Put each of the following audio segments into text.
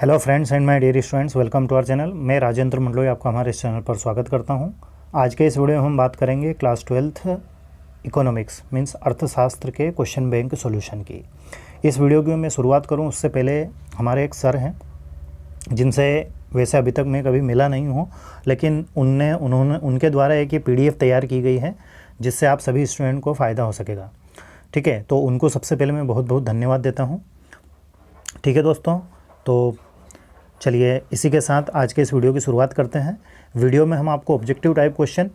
Hello friends and my dear students, welcome to our channel. मैं राजेंद्र मंडलोई आपका हमारे इस चैनल पर स्वागत करता हूं। आज के इस वीडियो में हम बात करेंगे क्लास 12th इकोनॉमिक्स मींस अर्थशास्त्र के क्वेश्चन बैंक सॉल्यूशन की। इस वीडियो की मैं शुरुआत करूं उससे पहले हमारे एक सर हैं जिनसे वैसे अभी तक मैं कभी मिला नहीं हूं, लेकिन उन्होंने उनके द्वारा एक ये PDF तैयार की गई है जिससे आप सभी स्टूडेंट को फ़ायदा हो सकेगा। ठीक है, तो उनको सबसे पहले मैं बहुत बहुत धन्यवाद देता हूँ। ठीक है दोस्तों, तो चलिए इसी के साथ आज के इस वीडियो की शुरुआत करते हैं। वीडियो में हम आपको objective type question,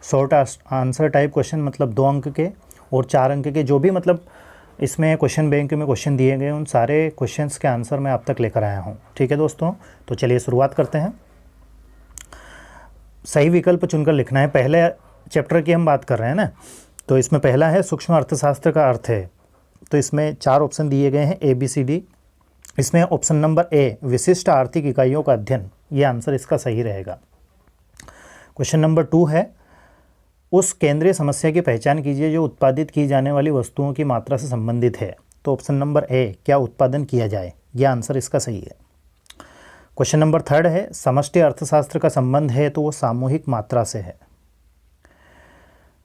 short answer type question मतलब 2 अंक के और 4 अंक के जो भी मतलब इसमें क्वेश्चन बैंक में क्वेश्चन दिए गए उन सारे क्वेश्चंस के आंसर मैं आप तक लेकर आया हूं। ठीक है दोस्तों, तो चलिए शुरुआत करते हैं। सही विकल्प चुनकर लिखना है। पहले चैप्टर की हम बात कर रहे हैं ना, तो इसमें पहला है सूक्ष्म अर्थशास्त्र का अर्थ है। तो इसमें 4 ऑप्शन दिए गए हैं ABCD। इसमें ऑप्शन नंबर ए विशिष्ट आर्थिक इकाइयों का अध्ययन, ये आंसर इसका सही रहेगा। क्वेश्चन नंबर 2 है उस केंद्रीय समस्या की पहचान कीजिए जो उत्पादित की जाने वाली वस्तुओं की मात्रा से संबंधित है। तो ऑप्शन नंबर ए क्या उत्पादन किया जाए, यह आंसर इसका सही है। क्वेश्चन नंबर 3 है समष्टि अर्थशास्त्र का संबंध है तो वो सामूहिक मात्रा से है।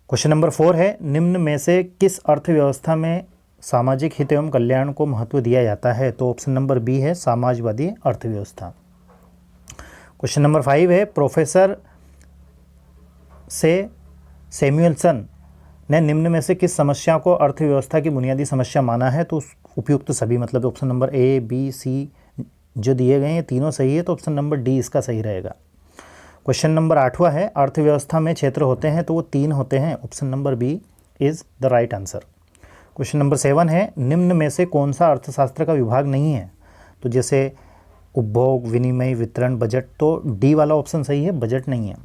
क्वेश्चन नंबर 4 है निम्न में से किस अर्थव्यवस्था में सामाजिक हित एवं कल्याण को महत्व दिया जाता है। तो ऑप्शन नंबर बी है समाजवादी अर्थव्यवस्था। क्वेश्चन नंबर 5 है प्रोफेसर सैमुअल्सन ने निम्न में से किस समस्या को अर्थव्यवस्था की बुनियादी समस्या माना है। तो उपयुक्त सभी मतलब option number A, B, C जो दिए गए हैं तीनों सही है, तो ऑप्शन नंबर डी इसका सही रहेगा। क्वेश्चन नंबर 8वां है अर्थव्यवस्था में क्षेत्र होते हैं तो वो 3 होते हैं, option number B is the right answer. Question number 7 है निम्न में से कौन सा अर्थशास्त्र का विभाग नहीं है। तो जैसे उपभोग, विनिमय, वितरण, बजट, तो डी वाला ऑप्शन सही है, बजट नहीं है।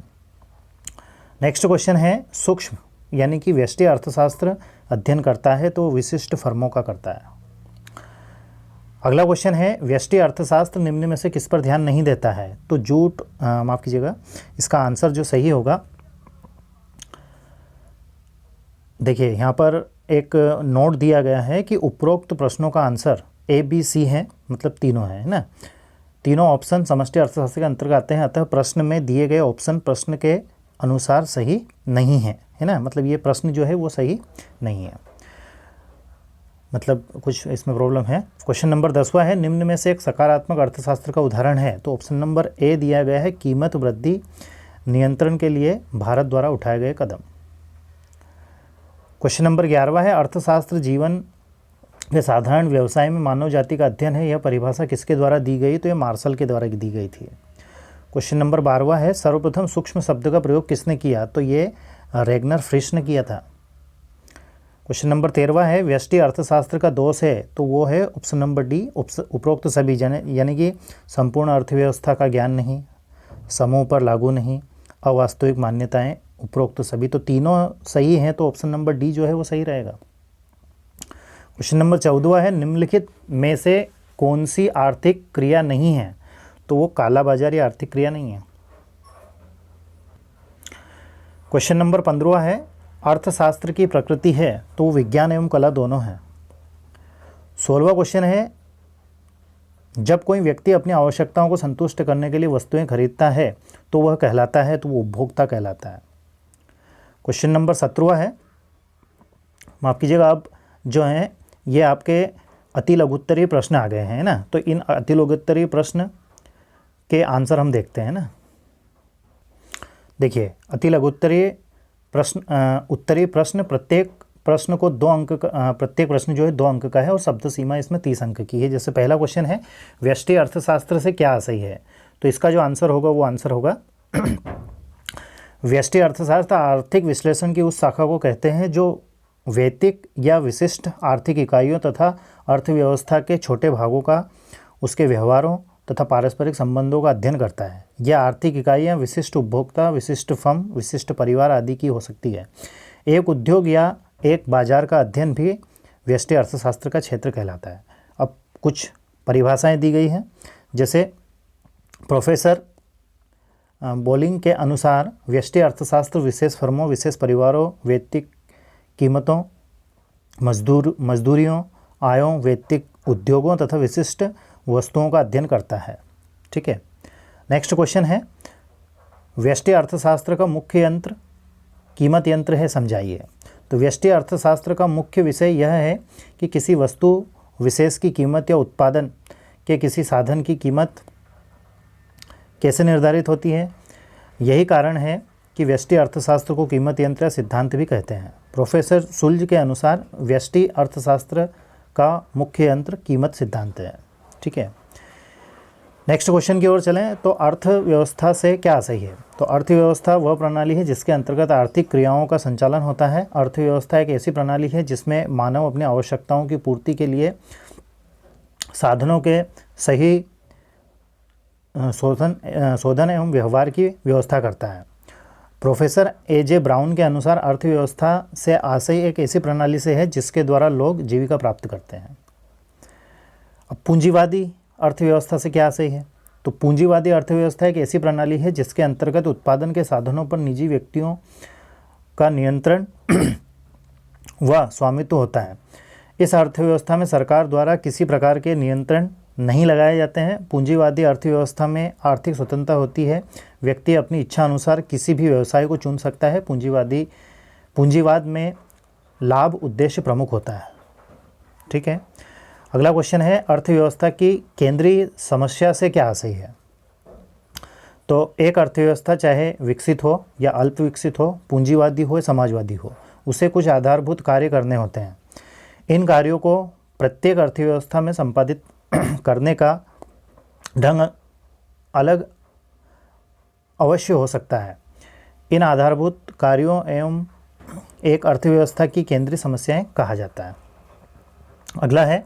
नेक्स्ट क्वेश्चन है सूक्ष्म यानी कि व्यष्टि अर्थशास्त्र अध्ययन करता है तो विशिष्ट फर्मों का करता है। अगला क्वेश्चन है व्यष्टि अर्थशास्त्र निम्न में से किस पर ध्यान नहीं देता है। तो जूट माफ़ कीजिएगा, इसका आंसर जो सही होगा, देखिए यहाँ पर एक नोट दिया गया है कि उपरोक्त प्रश्नों का आंसर ABC है, मतलब तीनों है ना, तीनों ऑप्शन समष्टि अर्थशास्त्र के अंतर्गत आते हैं। अतः प्रश्न में दिए गए ऑप्शन प्रश्न के अनुसार सही नहीं है ना, मतलब ये प्रश्न जो है वो सही नहीं है, मतलब कुछ इसमें प्रॉब्लम है। क्वेश्चन नंबर 10वां है निम्न में से एक सकारात्मक अर्थशास्त्र का उदाहरण है। तो ऑप्शन नंबर ए दिया गया है कीमत वृद्धि नियंत्रण के लिए भारत द्वारा उठाए गए कदम। क्वेश्चन नंबर 11वां है अर्थशास्त्र जीवन के साधारण व्यवसाय में मानव जाति का अध्ययन है, यह परिभाषा किसके द्वारा दी गई। तो यह मार्शल के द्वारा दी गई थी। क्वेश्चन नंबर 12वां है सर्वप्रथम सूक्ष्म शब्द का प्रयोग किसने किया। तो ये रेगनर फ्रिश ने किया था। क्वेश्चन नंबर 13वां है व्यष्टि अर्थशास्त्र का दोष है। तो वो है ऑप्शन नंबर डी उपरोक्त सभी यानी कि संपूर्ण अर्थव्यवस्था का ज्ञान नहीं, समूह पर लागू नहीं, अवास्तविक मान्यताएं, उपरोक्त सभी, तो तीनों सही हैं, तो ऑप्शन नंबर डी जो है वो सही रहेगा। क्वेश्चन नंबर 14वां है निम्नलिखित में से कौन सी आर्थिक क्रिया नहीं है। तो वो काला बाजारी आर्थिक क्रिया नहीं है। क्वेश्चन नंबर 15वां है अर्थशास्त्र की प्रकृति है। तो वो विज्ञान एवं कला दोनों है। 16वां क्वेश्चन है जब कोई व्यक्ति अपनी आवश्यकताओं को संतुष्ट करने के लिए वस्तुएं खरीदता है तो वह कहलाता है, तो वो उपभोक्ता कहलाता है। क्वेश्चन नंबर 17वां है, माफ़ कीजिएगा, अब जो हैं ये आपके अति लघुत्तरीय प्रश्न आ गए हैं ना, तो इन अति लघुत्तरीय प्रश्न के आंसर हम देखते हैं ना। देखिए अति लघुत्तरीय प्रश्न उत्तरीय प्रश्न प्रत्येक प्रश्न को 2 अंक का, प्रत्येक प्रश्न जो है 2 अंक का है और शब्द सीमा इसमें 30 अंक की है। जैसे पहला क्वेश्चन है व्यष्टि अर्थशास्त्र से क्या सही है। तो इसका जो आंसर होगा वो आंसर होगा व्यष्टि अर्थशास्त्र आर्थिक विश्लेषण की उस शाखा को कहते हैं जो वैयक्तिक या विशिष्ट आर्थिक इकाइयों तथा अर्थव्यवस्था के छोटे भागों का, उसके व्यवहारों तथा पारस्परिक संबंधों का अध्ययन करता है। यह आर्थिक इकाइयाँ विशिष्ट उपभोक्ता, विशिष्ट फर्म, विशिष्ट परिवार आदि की हो सकती है। एक उद्योग या एक बाजार का अध्ययन भी व्यष्टि अर्थशास्त्र का क्षेत्र कहलाता है। अब कुछ परिभाषाएं दी गई हैं, जैसे प्रोफेसर बोलिंग के अनुसार व्यष्टि अर्थशास्त्र विशेष फर्मों, विशेष परिवारों, वैयक्तिक कीमतों, मजदूरियों, आयों, वैयक्तिक उद्योगों तथा विशिष्ट वस्तुओं का अध्ययन करता है। ठीक है, नेक्स्ट क्वेश्चन है, व्यष्टि अर्थशास्त्र का मुख्य यंत्र कीमत यंत्र है, समझाइए। तो व्यष्टि अर्थशास्त्र का मुख्य विषय यह है कि किसी वस्तु विशेष की कीमत या उत्पादन के किसी साधन की कीमत कैसे निर्धारित होती है। यही कारण है कि व्यष्टि अर्थशास्त्र को कीमत यंत्र या सिद्धांत भी कहते हैं। प्रोफेसर सुल्ज के अनुसार व्यष्टि अर्थशास्त्र का मुख्य यंत्र कीमत सिद्धांत है। ठीक है, नेक्स्ट क्वेश्चन की ओर चलें। तो अर्थव्यवस्था से क्या सही है। तो अर्थव्यवस्था वह प्रणाली है जिसके अंतर्गत आर्थिक क्रियाओं का संचालन होता है। अर्थव्यवस्था एक ऐसी प्रणाली है जिसमें मानव अपनी आवश्यकताओं की पूर्ति के लिए साधनों के सही शोधन एवं व्यवहार की व्यवस्था करता है। Professor AJ. ब्राउन के अनुसार अर्थव्यवस्था से आशय एक ऐसी प्रणाली से है जिसके द्वारा लोग जीविका प्राप्त करते हैं। अब पूंजीवादी अर्थव्यवस्था से क्या आशय है। तो पूंजीवादी अर्थव्यवस्था एक ऐसी प्रणाली है जिसके अंतर्गत उत्पादन के साधनों पर निजी व्यक्तियों का नियंत्रण व स्वामित्व होता है। इस अर्थव्यवस्था में सरकार द्वारा किसी प्रकार के नियंत्रण नहीं लगाए जाते हैं। पूंजीवादी अर्थव्यवस्था में आर्थिक स्वतंत्रता होती है। व्यक्ति अपनी इच्छा अनुसार किसी भी व्यवसाय को चुन सकता है। पूंजीवाद में लाभ उद्देश्य प्रमुख होता है। ठीक है, अगला क्वेश्चन है, अर्थव्यवस्था की केंद्रीय समस्या से क्या आशय है। तो एक अर्थव्यवस्था चाहे विकसित हो या अल्प विकसित हो, पूंजीवादी हो या समाजवादी हो, उसे कुछ आधारभूत कार्य करने होते हैं। इन कार्यों को प्रत्येक अर्थव्यवस्था में संपादित करने का ढंग अलग अवश्य हो सकता है। इन आधारभूत कार्यों एवं एक अर्थव्यवस्था की केंद्रीय समस्याएं कहा जाता है। अगला है,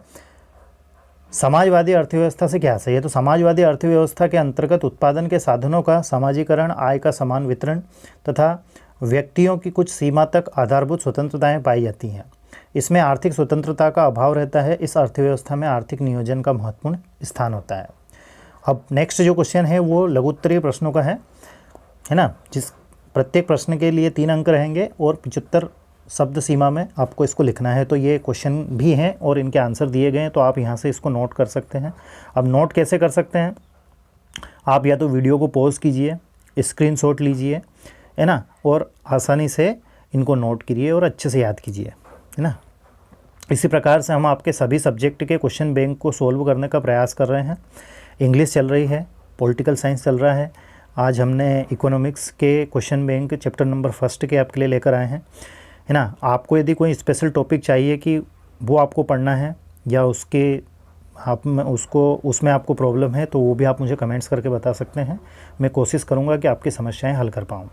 समाजवादी अर्थव्यवस्था से क्या सही है। तो समाजवादी अर्थव्यवस्था के अंतर्गत उत्पादन के साधनों का समाजीकरण, आय का समान वितरण तथा व्यक्तियों की कुछ सीमा तक आधारभूत स्वतंत्रताएं पाई जाती हैं। इसमें आर्थिक स्वतंत्रता का अभाव रहता है। इस अर्थव्यवस्था में आर्थिक नियोजन का महत्वपूर्ण स्थान होता है। अब नेक्स्ट जो क्वेश्चन है वो लघुत्तरीय प्रश्नों का है ना, जिस प्रत्येक प्रश्न के लिए 3 अंक रहेंगे और 75 शब्द सीमा में आपको इसको लिखना है। तो ये क्वेश्चन भी हैं और इनके आंसर दिए गए हैं, तो आप यहाँ से इसको नोट कर सकते हैं। अब नोट कैसे कर सकते हैं, आप या तो वीडियो को पॉज कीजिए, स्क्रीनशॉट लीजिए, है ना, और आसानी से इनको नोट कीजिए और अच्छे से याद कीजिए, है ना। इसी प्रकार से हम आपके सभी सब्जेक्ट के क्वेश्चन बैंक को सोल्व करने का प्रयास कर रहे हैं। इंग्लिश चल रही है, पॉलिटिकल साइंस चल रहा है। आज हमने इकोनॉमिक्स के क्वेश्चन बैंक चैप्टर नंबर 1 के आपके लिए लेकर आए हैं, है ना। आपको यदि कोई स्पेशल टॉपिक चाहिए कि वो आपको पढ़ना है या उसमें आपको प्रॉब्लम है, तो वो भी आप मुझे कमेंट्स करके बता सकते हैं। मैं कोशिश करूँगा कि आपकी समस्याएं हल कर पाऊँ।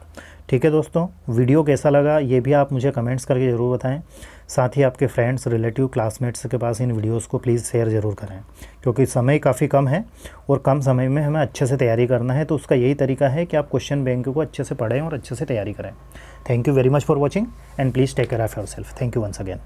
ठीक है दोस्तों, वीडियो कैसा लगा ये भी आप मुझे कमेंट्स करके ज़रूर बताएं। साथ ही आपके फ्रेंड्स, रिलेटिव, क्लासमेट्स के पास इन वीडियोस को प्लीज़ शेयर ज़रूर करें, क्योंकि समय काफ़ी कम है और कम समय में हमें अच्छे से तैयारी करना है। तो उसका यही तरीका है कि आप क्वेश्चन बैंक को अच्छे से पढ़ें और अच्छे से तैयारी करें। Thank you very much for watching and please take care of yourself. Thank you once again.